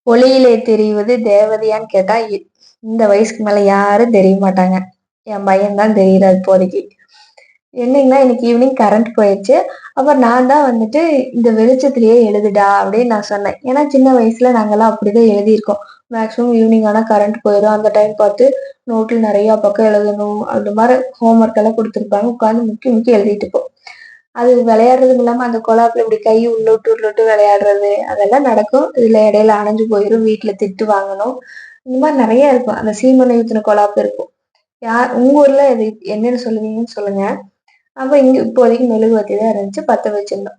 ஒளியிலே தெரிவது தேவதையான்னு கேட்டா இந்த வயசுக்கு மேல யாரும் தெரிய மாட்டாங்க. என் பையன் தான் தெரியுறாரு இப்போதைக்கு. என்னங்கன்னா இன்னைக்கு ஈவினிங் கரண்ட் போயிடுச்சு. அப்புறம் நான் தான் வந்துட்டு இந்த வெளிச்சத்திலேயே எழுதுடா அப்படின்னு நான் சொன்னேன். ஏன்னா சின்ன வயசுல நாங்கெல்லாம் அப்படிதான் எழுதியிருக்கோம். மேக்ஸிமம் ஈவினிங் ஆனா கரண்ட் போயிடும். அந்த டைம் பார்த்து நோட்டில் நிறைய பக்கம் எழுதணும். அந்த மாதிரி ஹோம்ஒர்க் எல்லாம் கொடுத்துருப்பாங்க. உட்காந்து முக்கி முக்கி எழுதிட்டு இருப்போம். அது விளையாடுறதும் இல்லாம அந்த குழாப்புல இப்படி கை உள்ளுட்டு விளையாடுறது அதெல்லாம் நடக்கும். இதுல இடையில அணைஞ்சு போயிடும். வீட்டுல திட்டு வாங்கணும். இந்த மாதிரி நிறைய இருக்கும். அந்த சீமெண்ணெய் ஊத்தின குழாப்பு இருக்கும். உங்க ஊர்ல இது என்னன்னு சொல்லுவீங்கன்னு சொல்லுங்க. அப்ப இங்க இப்போதைக்கு மெழுகுவர்த்தி தான் இருந்துச்சு. பத்த வச்சிருந்தோம்.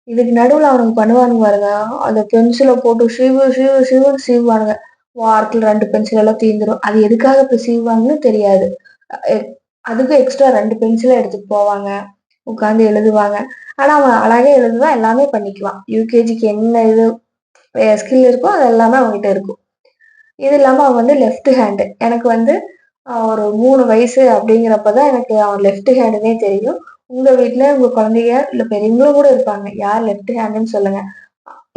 இதுக்கு நடுவுல அவனுங்க பண்ணுவானுங்க பாருங்க. அந்த பென்சில போட்டு சீவுன்னு சீவுவானுங்க. வாரத்துல 2 பென்சில் எல்லாம் தீந்துரும். அது எதுக்காக இப்ப சீவுவாங்கன்னு தெரியாது. எ அதுக்கும் எக்ஸ்ட்ரா 2 பென்சில எடுத்துட்டு போவாங்க. உட்கார்ந்து எழுதுவாங்க. ஆனா அவன் அழகா எழுதுவான். எல்லாமே பண்ணிக்குவான். யூகேஜிக்கு என்ன இது ஸ்கில் இருக்கோ அது எல்லாமே அவன்கிட்ட இருக்கும். இது இல்லாம அவன் வந்து லெஃப்ட் ஹேண்டு. எனக்கு வந்து ஒரு 3 வயசு அப்படிங்கிறப்பதான் எனக்கு அவன் லெஃப்ட் ஹேண்டுன்னே தெரியும். உங்க வீட்ல உங்க குழந்தைங்க இல்ல பெரியவங்களும் கூட இருப்பாங்க. யார் லெஃப்ட் ஹேண்டுன்னு சொல்லுங்க.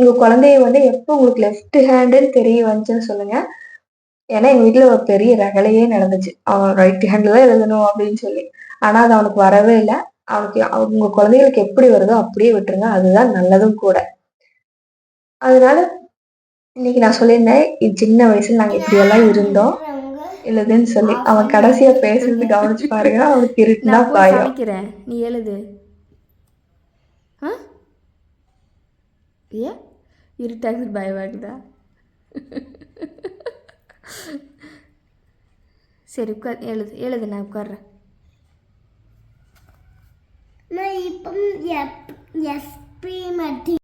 உங்க குழந்தைய வந்து எப்போ உங்களுக்கு லெஃப்ட் ஹேண்டுன்னு தெரிய வந்துச்சுன்னு சொல்லுங்க. ஏன்னா எங்க வீட்ல ஒரு பெரிய ரகளையே நடந்துச்சு. அவன் ரைட் ஹேண்ட்ல தான் எழுதணும் அப்படின்னு சொல்லி. ஆனா அது அவனுக்கு வரவே இல்ல. உங்க குழந்தைகளுக்கு எப்படி வருதோ அப்படியே விட்டுருங்க. அதுதான் நல்லதும் கூட. அதனால இன்னைக்கு நான் சொல்லியிருந்தேன், சின்ன வயசுல நாங்க இப்படியெல்லாம் இருந்தோம். எழுதுன்னு சொல்லி. அவன் கடைசியா பேசுறது கவனிச்சு பாருங்க. அவனுக்கு இருட்டுனா நான் போய் பயம். சமைக்கிறேன், நீ எழுது. ஆ ஏன் இருட்டாகுது பயமாகுதா? சரி உட்கார், எழுது எழுது, நான் உட்கார்றேன். நான் இப்போ எஸ்பி